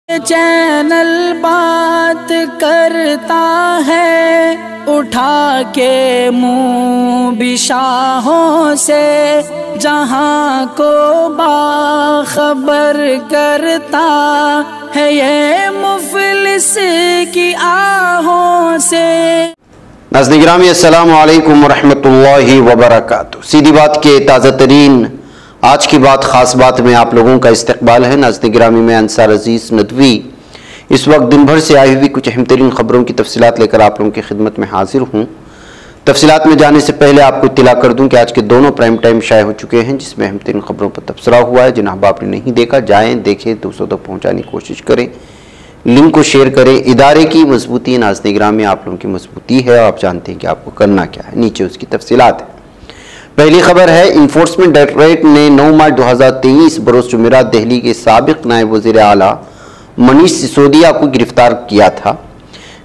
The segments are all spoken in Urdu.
چینل بات کرتا ہے اٹھا کے منہ بشاہوں سے، جہاں کو باخبر کرتا ہے یہ مفلس کی آہوں سے۔ ناظرین گرامی السلام علیکم ورحمۃ اللہ وبرکاتہ۔ سیدھی بات کے تازہ ترین آج کی بات خاص بات میں آپ لوگوں کا استقبال ہے۔ ناظرین گرامی میں انصار عزیز ندوی اس وقت دن بھر سے آئی ہوئی کچھ اہم ترین خبروں کی تفصیلات لے کر آپ لوگوں کی خدمت میں حاضر ہوں۔ تفصیلات میں جانے سے پہلے آپ کو اطلاع کر دوں کہ آج کے دونوں پرائم ٹائم شائع ہو چکے ہیں، جس میں اہم ترین خبروں پر تبصرہ ہوا ہے۔ جن احباب نے نہیں دیکھا جائیں دیکھیں، دوسروں تک پہنچانے کی کوشش کریں، لنک کو شیئر کریں۔ ادارے کی مضبوطی ناظرین گرامی آپ لوگوں کی مضبوطی ہے، اور آپ جانتے ہیں کہ آپ کو کرنا کیا ہے، نیچے اس کی تفصیلات ہیں۔ پہلی خبر ہے، انفورسمنٹ ڈائریکٹوریٹ نے 9 مارچ 2023 بروز جمعرات دہلی کے سابق نائب وزیر اعلیٰ منیش سسودیا کو گرفتار کیا تھا۔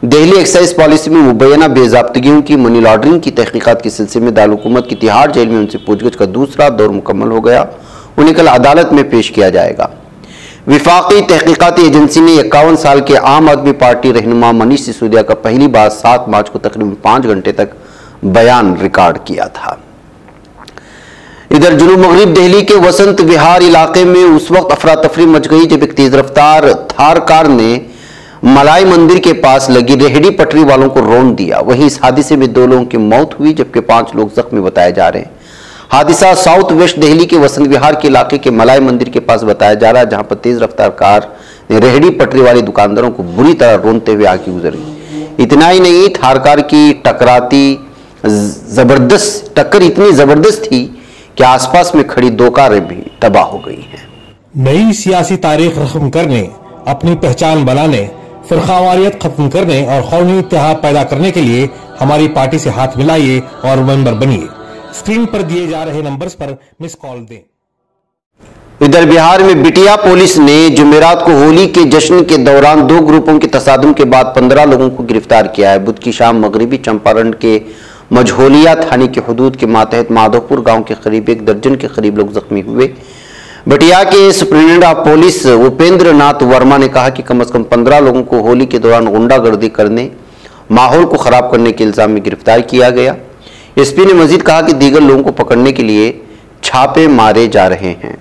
دہلی ایکسائز پالیسی میں مبینہ بے ضابطگیوں کی منی لانڈرنگ کی تحقیقات کے سلسلے میں دارالحکومت کی تہاڑ جیل میں ان سے پوچھ گچھ کا دوسرا دور مکمل ہو گیا۔ انہیں کل عدالت میں پیش کیا جائے گا۔ وفاقی تحقیقاتی ایجنسی نے 51 سال کے عام آدمی پارٹی رہنما منیش سسودیا کا پہلی بار 7 مارچ کو تقریباً 5 گھنٹے تک بیان ریکارڈ کیا تھا۔ ادھر جنوب مغرب دہلی کے وسنت وہار علاقے میں اس وقت افراتفری مچ گئی جب ایک تیز رفتار تھار کار نے ملائی مندر کے پاس لگی ریہڑی پٹری والوں کو رون دیا۔ وہیں اس حادثے میں 2 لوگوں کی موت ہوئی جبکہ 5 لوگ زخمی بتائے جا رہے ہیں۔ حادثہ ساؤتھ ویسٹ دہلی کے وسنت وہار کے علاقے کے ملائی مندر کے پاس بتایا جا رہا ہے، جہاں پر تیز رفتار کار نے ریہڑی پٹری والے دکانداروں کو بری طرح رونتے ہوئے آگے گزر گئی۔ اتنا ہی نہیں، تھار کار کی ٹکر اتنی زبردست تھی کہ آس پاس میں کھڑی 2 کاریں بھی تباہ ہو گئی ہیں۔ نئی سیاسی تاریخ رقم کرنے، اپنی پہچان بنانے، فرقہ واریت ختم کرنے اور قومی اتحاد پیدا کرنے کے لیے ہماری پارٹی سے ہاتھ ملائیے اور ممبر بنیے۔ اسکرین پر دیے جا رہے نمبرز پر مس کال دیں۔ ادھر بہار میں بٹیا پولیس نے جمعرات کو ہولی کے جشن کے دوران 2 گروپوں کے تصادم کے بعد 15 لوگوں کو گرفتار کیا ہے۔ بدھ کی شام مغربی چمپارن کے مجھولیا تھانے کی حدود کے ماتحت مادھو پور گاؤں کے قریب 1 درجن کے قریب لوگ زخمی ہوئے۔ بٹیا کے superintendent of police Upendra Nath Verma نے کہا کہ کم از کم 15 لوگوں کو ہولی کے دوران غنڈہ گردی کرنے، ماحول کو خراب کرنے کے الزام میں گرفتار کیا گیا۔ ایس پی نے مزید کہا کہ دیگر لوگوں کو پکڑنے کے لیے چھاپے مارے جا رہے ہیں۔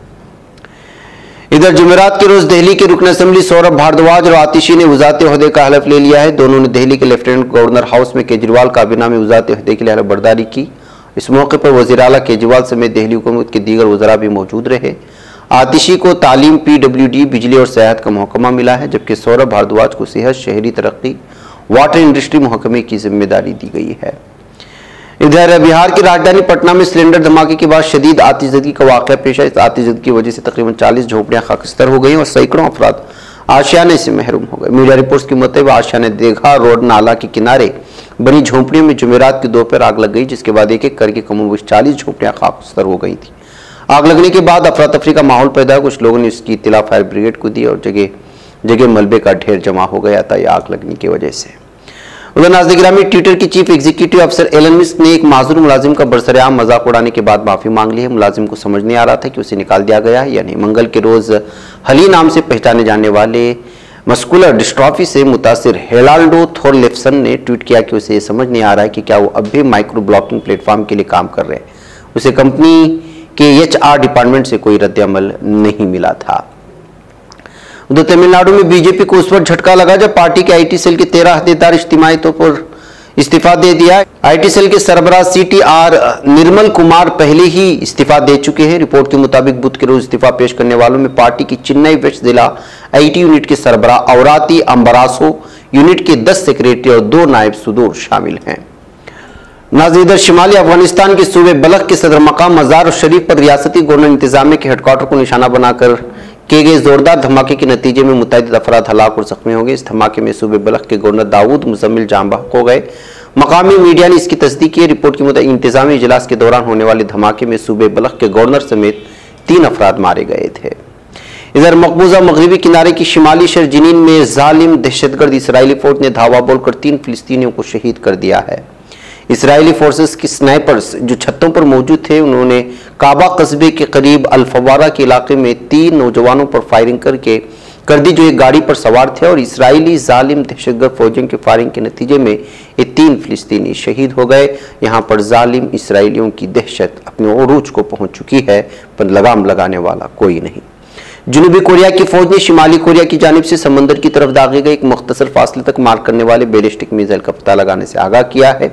ادھر جمعرات کے روز دہلی کے رکن اسمبلی سوربھ بھاردواج اور آتشی نے وزارت عہدے کا حلف لے لیا ہے۔ دونوں نے دہلی کے لیفٹیننٹ گورنر ہاؤس میں کیجریوال کابینہ میں وزارت عہدے کے لیے حلف برداری کی۔ اس موقع پر وزیر اعلیٰ کیجریوال سمیت دہلی حکومت کے دیگر وزراء بھی موجود رہے۔ آتشی کو تعلیم، PWD، بجلی اور صحت کا محکمہ ملا ہے، جبکہ سوربھ بھاردواج کو صحت، شہری ترقی، واٹر انڈسٹری محکمے کی ذمہ داری دی گئی ہے۔ ادھر بہار کی راجدھانی پٹنہ میں سلنڈر دھماکے کے بعد شدید آتش زدگی کا واقعہ پیش آیا۔ اس آتش زدگی کی وجہ سے تقریباً 40 جھونپڑیاں خاکستر ہو گئیں اور سینکڑوں افراد آشیانے سے محروم ہو گئے۔ میڈیا رپورٹس کے مطابق آشیانے دیگھا روڈ نالہ کے کنارے بنی جھونپڑیوں میں جمعرات کی دوپہر آگ لگ گئی، جس کے بعد ایک ایک کر کے کم و بیش 40 جھونپڑیاں خاکستر ہو گئی تھیں۔ آگ لگنے کے بعد افراتفری کا ماحول پیدا ہوا۔ کچھ لوگوں نے اس کی اطلاع فائر بریگیڈ کو دی اور جگہ جگہ ملبے کا ڈھیر جمع ہو گیا تھا یہ آگ لگنے کی وجہ سے۔ ادھر ناظرین گرامی، ٹویٹر کی چیف ایگزیکٹو افسر ایلن مسک نے ایک معذور ملازم کا برسر عام مذاق اڑانے کے بعد معافی مانگ لی ہے۔ ملازم کو سمجھ نہیں آ رہا تھا کہ اسے نکال دیا گیا ہے یا نہیں۔ منگل کے روز ہلی نام سے پہچانے جانے والے مسکولر ڈسٹرافی سے متاثر ہیرالڈو تھورلیفسن نے ٹویٹ کیا کہ اسے یہ سمجھ نہیں آ رہا ہے کہ کیا وہ اب بھی مائکرو بلاکنگ پلیٹ فارم کے لیے کام کر رہے ہیں۔ اسے کمپنی کے HR ڈپارٹمنٹ سے کوئی رد عمل نہیں ملا تھا۔ ادھر تمل ناڈو میں بی جے پی کو اس وقت جھٹکا لگا جب پارٹی کے IT سیل کے 13 عہدیدار اجتماعی طور پر استعفیٰ دے دیا۔ IT سیل کے سربراہ CTR نرمل کمار پہلے ہی استعفیٰ دے چکے ہیں۔ رپورٹ کے مطابق بدھ کے روز استعفیٰ پیش کرنے والوں میں پارٹی کی چنئی ویسٹ ضلع IT یونٹ کے سربراہ اوراتی امبراسو، یونٹ کے 10 سیکریٹری اور 2 نائب صدور شامل ہیں۔ ناظرین، ادھر شمالی افغانستان کے صوبے بلخ کے صدر مقام مزار شریف پر ریاستی گورنر انتظامیہ کے ہیڈ کوارٹر کو نشانہ بنا کر کیے گئے زوردار دھماکے کے نتیجے میں متعدد افراد ہلاک اور زخمی ہو گئے۔ اس دھماکے میں صوبے بلخ کے گورنر داؤد مزمل جاں بحق ہو گئے۔ مقامی میڈیا نے اس کی تصدیق کی۔ رپورٹ کے مطابق انتظامی اجلاس کے دوران ہونے والے دھماکے میں صوبے بلخ کے گورنر سمیت 3 افراد مارے گئے تھے۔ ادھر مقبوضہ مغربی کنارے کی شمالی شہر جنین میں ظالم دہشت گرد اسرائیلی فوج نے دھاوا بول کر 3 فلسطینیوں کو شہید کر دیا ہے۔ اسرائیلی فورسز کی سنائپرز جو چھتوں پر موجود تھے، انہوں نے کعبہ قصبے کے قریب الفوارہ کے علاقے میں 3 نوجوانوں پر فائرنگ کر کے کردی جو ایک گاڑی پر سوار تھے، اور اسرائیلی ظالم دہشتگرد فوجیوں کے فائرنگ کے نتیجے میں یہ 3 فلسطینی شہید ہو گئے۔ یہاں پر ظالم اسرائیلیوں کی دہشت اپنے عروج کو پہنچ چکی ہے، پر لگام لگانے والا کوئی نہیں۔ جنوبی کوریا کی فوج نے شمالی کوریا کی جانب سے سمندر کی طرف داغے گئے ایک مختصر فاصلے تک مار کرنے والے بیلسٹک میزائل کا پتہ لگانے سے آگاہ کیا ہے۔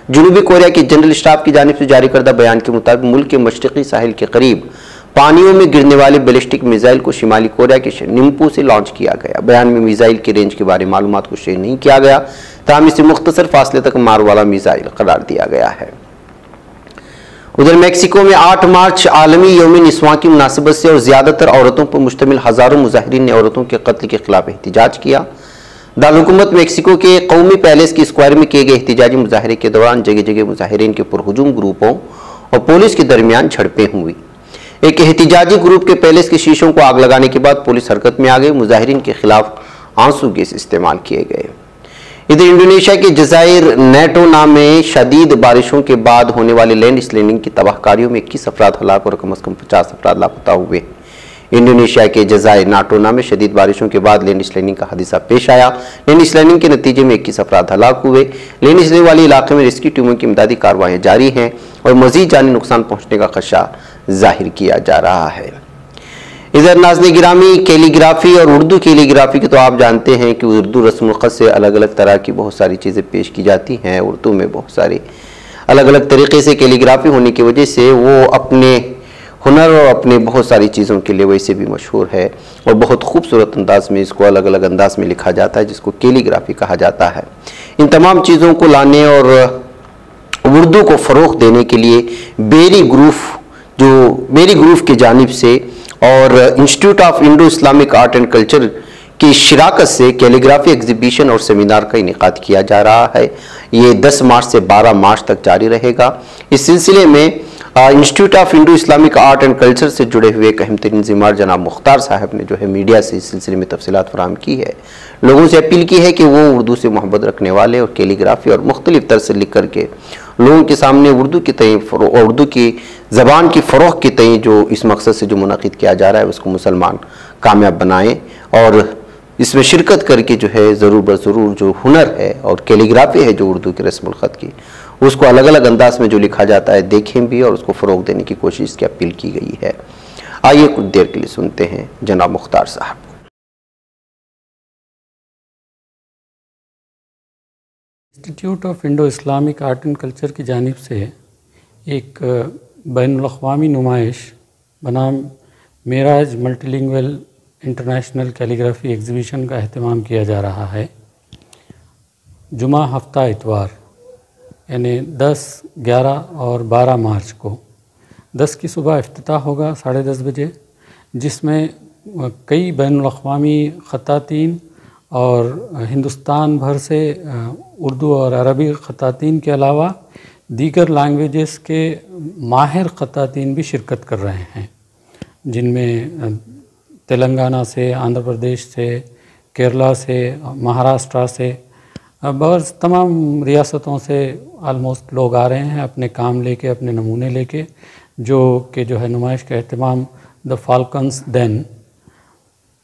جنوبی کوریا کی جنرل اسٹاف کی جانب سے جاری کردہ بیان کے مطابق ملک کے مشرقی ساحل کے قریب پانیوں میں گرنے والے بیلسٹک میزائل کو شمالی کوریا کے شہر نمپو سے لانچ کیا گیا۔ بیان میں میزائل کی رینج کے بارے معلومات کو شیئر نہیں کیا گیا، تاہم اسے مختصر فاصلے تک مار والا میزائل قرار دیا گیا ہے۔ ادھر میکسیکو میں 8 مارچ عالمی یوم نسواں کی مناسبت سے اور زیادہ تر عورتوں پر مشتمل ہزاروں مظاہرین نے عورتوں کے قتل کے خلاف احتجاج کیا۔ دارالحکومت میکسیکو کے قومی پیلیس کی اسکوائر میں کیے گئے احتجاجی مظاہرے کے دوران جگہ جگہ مظاہرین کے پرہجوم گروپوں اور پولیس کے درمیان جھڑپیں ہوئی۔ ایک احتجاجی گروپ کے پیلیس کے شیشوں کو آگ لگانے کے بعد پولیس حرکت میں آ گئی، مظاہرین کے خلاف آنسو گیس استعمال کیے گئے۔ ادھر انڈونیشیا کے جزائر نیٹونا میں شدید بارشوں کے بعد ہونے والے لینڈ سلائڈنگ کی تباہ کاریوں میں 21 افراد ہلاک اور کم از کم 50 افراد لاپتہ ہوئے۔ انڈونیشیا کے جزائر نیٹونا میں شدید بارشوں کے بعد لینڈ سلائڈنگ کا حادثہ پیش آیا۔ لینڈ سلائڈنگ کے نتیجے میں 21 افراد ہلاک ہوئے۔ لینڈ سلائڈنگ والے علاقے میں ریسکیو ٹیموں کی امدادی کارروائیاں جاری ہیں اور مزید جانی نقصان پہنچنے کا خدشہ ظاہر کیا جا رہا ہے۔ ادھر ناظرین گرامی، کیلی گرافی اور اردو کیلی گرافی کی تو آپ جانتے ہیں کہ اردو رسم الخط سے الگ الگ طرح کی بہت ساری چیزیں پیش کی جاتی ہیں۔ اردو میں بہت ساری الگ الگ طریقے سے کیلی گرافی ہونے کی وجہ سے وہ اپنے ہنر اور اپنے بہت ساری چیزوں کے لیے ویسے بھی مشہور ہے، اور بہت خوبصورت انداز میں اس کو الگ الگ انداز میں لکھا جاتا ہے، جس کو کیلی گرافی کہا جاتا ہے۔ ان تمام چیزوں کو لانے اور اردو کو فروغ دینے کے لیے بیری گروپ کی جانب سے اور institute of Indo Islamic art and culture کی شراکت سے کیلی گرافی ایگزیبیشن اور سیمینار کا انعقاد کیا جا رہا ہے۔ یہ 10 مارچ سے 12 مارچ تک جاری رہے گا۔ اس سلسلے میں institute of Indo Islamic art and culture سے جڑے ہوئے ایک اہم ترین ذمہ دار جناب مختار صاحب نے جو ہے میڈیا سے اس سلسلے میں تفصیلات فراہم کی ہے۔ لوگوں سے اپیل کی ہے کہ وہ اردو سے محبت رکھنے والے اور کیلی گرافی اور مختلف طرز سے لکھ کر کے لوگوں کے سامنے اردو کی اردو کی زبان کی فروغ کی تئیں جو اس مقصد سے جو منعقد کیا جا رہا ہے اس کو مسلمان کامیاب بنائیں، اور اس میں شرکت کر کے جو ہے ضرور بضرور جو ہنر ہے اور کیلی گرافی ہے جو اردو کے رسم الخط کی، اس کو الگ الگ انداز میں جو لکھا جاتا ہے دیکھیں بھی اور اس کو فروغ دینے کی کوشش کی اپیل کی گئی ہے۔ آئیے کچھ دیر کے لیے سنتے ہیں جناب مختار صاحب۔ Institute of Indo Islamic art and culture کی جانب سے ایک بین الاقوامی نمائش بنام معراج ملٹی لنگویل انٹرنیشنل کیلی گرافی ایگزیبیشن کا اہتمام کیا جا رہا ہے۔ جمعہ ہفتہ اتوار یعنی 10، 11 اور 12 مارچ کو 10 کی صبح افتتاح ہوگا 10:30 بجے، جس میں کئی بین الاقوامی خطاطین اور ہندوستان بھر سے اردو اور عربی خطاطین کے علاوہ دیگر لینگویجز کے ماہر خطاطین بھی شرکت کر رہے ہیں، جن میں تلنگانہ سے، آندھرا پردیش سے، کیرلا سے، مہاراشٹرا سے، بعض تمام ریاستوں سے آلموسٹ لوگ آ رہے ہیں اپنے کام لے کے، اپنے نمونے لے کے، جو ہے نمائش کا اہتمام دا فالکنز دین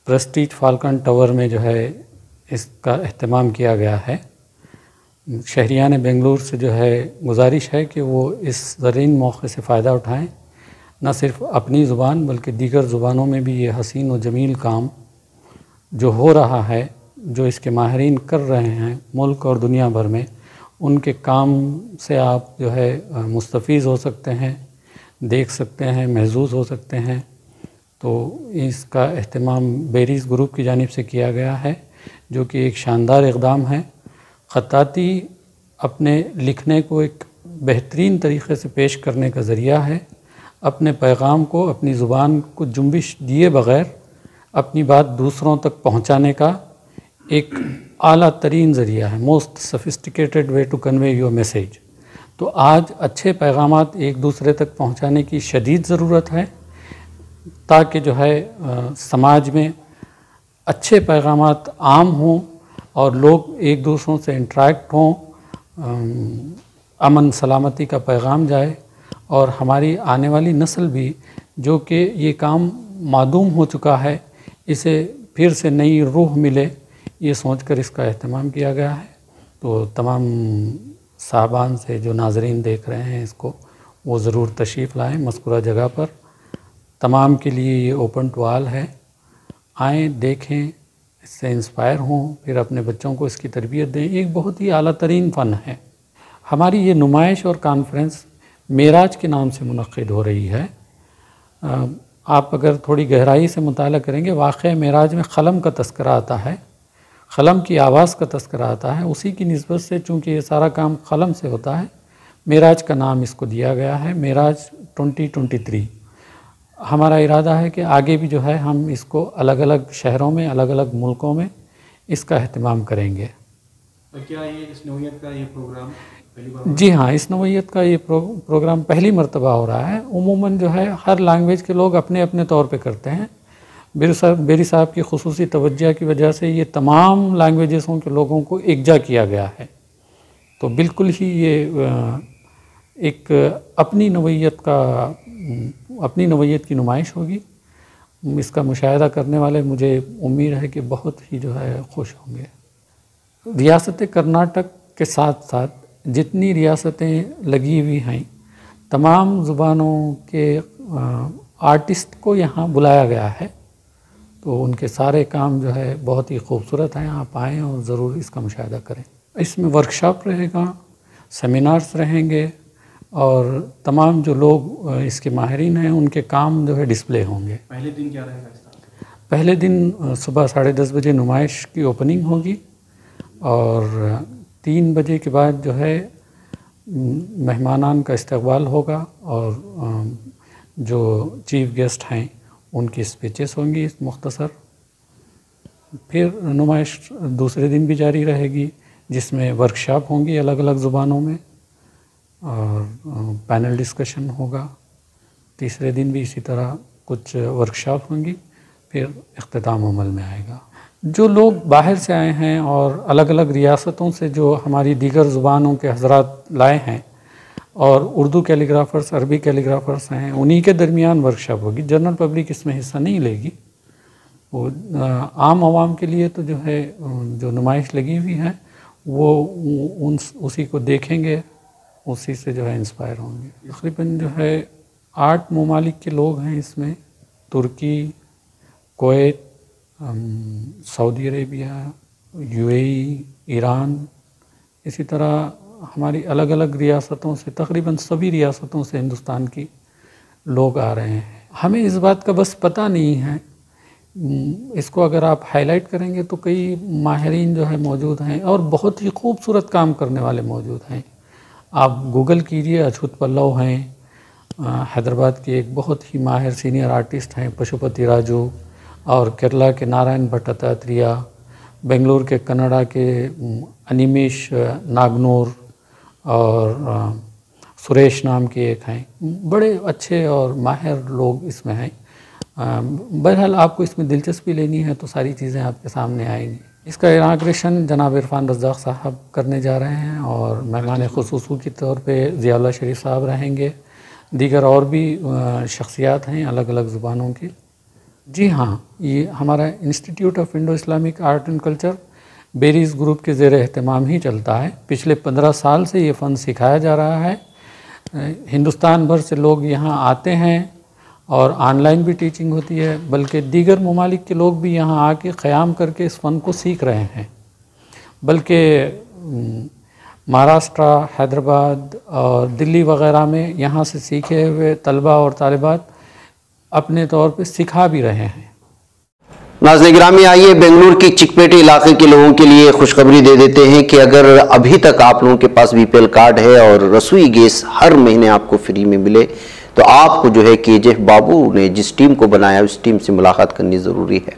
پریسٹیج فالکن ٹاور میں جو ہے اس کا اہتمام کیا گیا ہے۔ شہریان بنگلور سے جو ہے گزارش ہے کہ وہ اس زرین موقع سے فائدہ اٹھائیں، نہ صرف اپنی زبان بلکہ دیگر زبانوں میں بھی یہ حسین و جمیل کام جو ہو رہا ہے، جو اس کے ماہرین کر رہے ہیں ملک اور دنیا بھر میں، ان کے کام سے آپ جو ہے مستفیض ہو سکتے ہیں، دیکھ سکتے ہیں، محظوظ ہو سکتے ہیں۔ تو اس کا اہتمام بیریز گروپ کی جانب سے کیا گیا ہے، جو کہ ایک شاندار اقدام ہے۔ خطاطی اپنے لکھنے کو ایک بہترین طریقے سے پیش کرنے کا ذریعہ ہے، اپنے پیغام کو، اپنی زبان کو جنبش دیے بغیر اپنی بات دوسروں تک پہنچانے کا ایک اعلیٰ ترین ذریعہ ہے، most sophisticated way to convey your message. تو آج اچھے پیغامات ایک دوسرے تک پہنچانے کی شدید ضرورت ہے، تاکہ جو ہے سماج میں اچھے پیغامات عام ہوں اور لوگ ایک دوسروں سے انٹریکٹ ہوں، امن سلامتی کا پیغام جائے، اور ہماری آنے والی نسل بھی جو کہ یہ کام معدوم ہو چکا ہے، اسے پھر سے نئی روح ملے، یہ سوچ کر اس کا اہتمام کیا گیا ہے۔ تو تمام صاحبان سے جو ناظرین دیکھ رہے ہیں اس کو، وہ ضرور تشریف لائیں مذکورہ جگہ پر۔ تمام کے لیے یہ اوپن ٹو آل ہے، آئیں دیکھیں، اس سے انسپائر ہوں، پھر اپنے بچوں کو اس کی تربیت دیں۔ ایک بہت ہی اعلیٰ ترین فن ہے۔ ہماری یہ نمائش اور کانفرنس معراج کے نام سے منعقد ہو رہی ہے۔ آپ اگر تھوڑی گہرائی سے مطالعہ کریں گے، واقعہ معراج میں قلم کا تذکرہ آتا ہے، قلم کی آواز کا تذکرہ آتا ہے، اسی کی نسبت سے چونکہ یہ سارا کام قلم سے ہوتا ہے، معراج کا نام اس کو دیا گیا ہے، معراج 2023۔ ہمارا ارادہ ہے کہ آگے بھی جو ہے ہم اس کو الگ الگ شہروں میں، الگ الگ ملکوں میں اس کا اہتمام کریں گے۔ کیا یہ اس نوعیت کا یہ پروگرام پہلی بار؟ جی ہاں، اس نوعیت کا یہ پروگرام پہلی مرتبہ ہو رہا ہے۔ عموماً جو ہے ہر لینگویج کے لوگ اپنے اپنے طور پہ کرتے ہیں۔ بیری صاحب کی خصوصی توجہ کی وجہ سے یہ تمام لینگویجزوں کے لوگوں کو یکجا کیا گیا ہے، تو بالکل ہی یہ ایک اپنی نوعیت کی نمائش ہوگی۔ اس کا مشاہدہ کرنے والے مجھے امید ہے کہ بہت ہی جو ہے خوش ہوں گے۔ ریاست کرناٹک کے ساتھ ساتھ جتنی ریاستیں لگی ہوئی ہیں، تمام زبانوں کے آرٹسٹ کو یہاں بلایا گیا ہے، تو ان کے سارے کام جو ہے بہت ہی خوبصورت ہیں۔ آپ آئیں اور ضرور اس کا مشاہدہ کریں۔ اس میں ورکشاپ رہے گا، سیمینارز رہیں گے، اور تمام جو لوگ اس کے ماہرین ہیں ان کے کام جو ہے ڈسپلے ہوں گے۔ پہلے دن کیا رہے گا اس کا؟ پہلے دن صبح 10:30 بجے نمائش کی اوپننگ ہوگی، اور 3 بجے کے بعد جو ہے مہمانان کا استقبال ہوگا، اور جو چیف گیسٹ ہیں ان کی اسپیچز ہوں گی مختصر۔ پھر نمائش دوسرے دن بھی جاری رہے گی، جس میں ورکشاپ ہوں گی الگ الگ زبانوں میں، اور پینل ڈسکشن ہوگا۔ تیسرے دن بھی اسی طرح کچھ ورکشاپ ہوں گی، پھر اختتام عمل میں آئے گا۔ جو لوگ باہر سے آئے ہیں اور الگ الگ ریاستوں سے جو ہماری دیگر زبانوں کے حضرات لائے ہیں، اور اردو کیلیگرافرز، عربی کیلیگرافرز ہیں، انہی کے درمیان ورکشاپ ہوگی۔ جنرل پبلک اس میں حصہ نہیں لے گی، وہ عام عوام کے لیے تو جو ہے جو نمائش لگی ہوئی ہے وہ اسی کو دیکھیں گے، اسی سے جو ہے انسپائر ہوں گے۔ تقریباً جو ہے 8 ممالک کے لوگ ہیں اس میں، ترکی، کویت، سعودی عربیہ، UAE، ایران، اسی طرح ہماری الگ الگ ریاستوں سے، تقریباً سبھی ریاستوں سے ہندوستان کی لوگ آ رہے ہیں۔ ہمیں اس بات کا بس پتہ نہیں ہے، اس کو اگر آپ ہائی لائٹ کریں گے تو کئی ماہرین جو ہے موجود ہیں، اور بہت ہی خوبصورت کام کرنے والے موجود ہیں۔ آپ گوگل کیجئے، اچھوت پلو ہیں، حیدرآباد کے ایک بہت ہی ماہر سینئر آرٹسٹ ہیں پشوپتی راجو، اور کیرلا کے نارائن بھٹاتریہ، بنگلور کے کنڑا کے انیمیش ناگنور، اور سریش نام کے ایک ہیں، بڑے اچھے اور ماہر لوگ اس میں ہیں۔ بہرحال آپ کو اس میں دلچسپی لینی ہے تو ساری چیزیں آپ کے سامنے آئیں گی۔ اس کا اناگریشن جناب عرفان رزاق صاحب کرنے جا رہے ہیں، اور مہمان خصوصی کے طور پہ ضیاء اللہ شریف صاحب رہیں گے، دیگر اور بھی شخصیات ہیں الگ الگ زبانوں کی۔ جی ہاں، یہ ہمارا institute of Indo Islamic art and culture بیریز گروپ کے زیر اہتمام ہی چلتا ہے۔ پچھلے 15 سال سے یہ فن سکھایا جا رہا ہے۔ ہندوستان بھر سے لوگ یہاں آتے ہیں، اور آن لائن بھی ٹیچنگ ہوتی ہے، بلکہ دیگر ممالک کے لوگ بھی یہاں آ کے قیام کر کے اس فن کو سیکھ رہے ہیں۔ بلکہ مہاراشٹرا، حیدرآباد اور دلی وغیرہ میں یہاں سے سیکھے ہوئے طلباء اور طالبات اپنے طور پہ سکھا بھی رہے ہیں۔ ناظرین گرامی، آئیے بنگلور کی چکپیٹی علاقے کے لوگوں کے لیے خوشخبری دے دیتے ہیں کہ اگر ابھی تک آپ لوگوں کے پاس BPL کارڈ ہے اور رسوئی گیس ہر مہینے آپ کو فری میں ملے، تو آپ کو جو ہے KJF بابو نے جس ٹیم کو بنایا اس ٹیم سے ملاقات کرنی ضروری ہے۔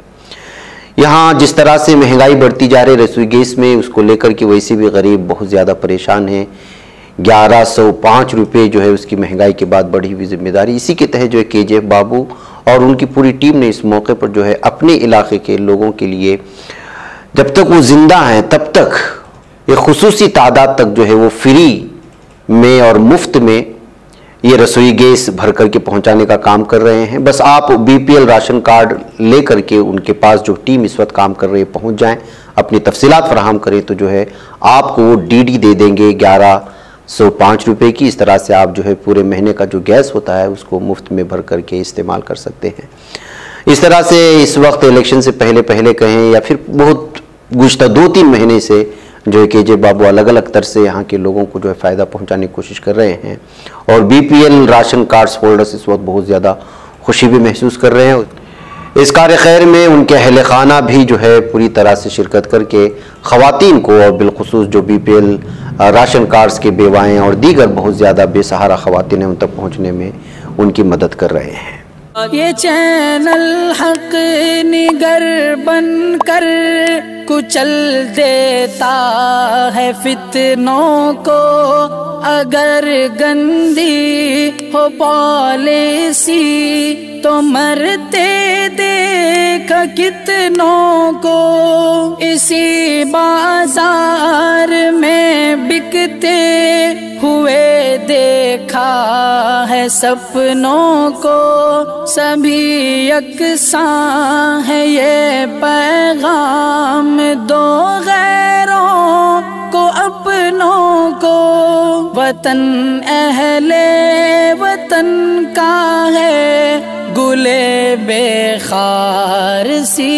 یہاں جس طرح سے مہنگائی بڑھتی جا رہی رسوئی گیس میں، اس کو لے کر کے ویسے بھی غریب بہت زیادہ پریشان ہیں۔ 1105 روپے جو ہے اس کی مہنگائی کے بعد بڑھی ہوئی ذمہ داری، اسی کے تحت جو ہے KJF بابو اور ان کی پوری ٹیم نے اس موقع پر جو ہے اپنے علاقے کے لوگوں کے لیے، جب تک وہ زندہ ہیں تب تک ایک خصوصی تعداد تک جو ہے وہ فری میں اور مفت میں یہ رسوئی گیس بھر کر کے پہنچانے کا کام کر رہے ہیں. بس آپ BPL راشن کارڈ لے کر کے ان کے پاس جو ٹیم اس وقت کام کر رہی ہے پہنچ جائیں, اپنی تفصیلات فراہم کریں تو جو ہے آپ کو وہ DD دے دیں گے 1105 روپے کی. اس طرح سے آپ جو ہے پورے مہینے کا جو گیس ہوتا ہے اس کو مفت میں بھر کر کے استعمال کر سکتے ہیں. اس طرح سے اس وقت الیکشن سے پہلے کہیں یا پھر بہت گزشتہ 2-3 مہینے سے جو ہے KJ بابو الگ الگ طرح سے یہاں کے لوگوں کو جو ہے فائدہ پہنچانے کی کوشش کر رہے ہیں, اور BPL راشن کارڈز ہولڈرز اس وقت بہت زیادہ خوشی بھی محسوس کر رہے ہیں. اس کار خیر میں ان کے اہل خانہ بھی جو ہے پوری طرح سے شرکت کر کے خواتین کو, اور بالخصوص جو BPL راشن کارڈز کے بیوائیں اور دیگر بہت زیادہ بے سہارا خواتین ہیں ان تک پہنچنے میں ان کی مدد کر رہے ہیں. یہ چینل حق نگر بن کر کچل دیتا ہے فتنوں کو, اگر گندی ہو پالیسی تو مرتے دیکھ کتنوں کو. اسی بازار میں بکتے ہوئے دیکھا ہے سپنوں کو, سبھی یکساں ہے یہ پیغام دو غیروں کو اپنوں کو. وطن اہل وطن کا ہے گلے بے خار سی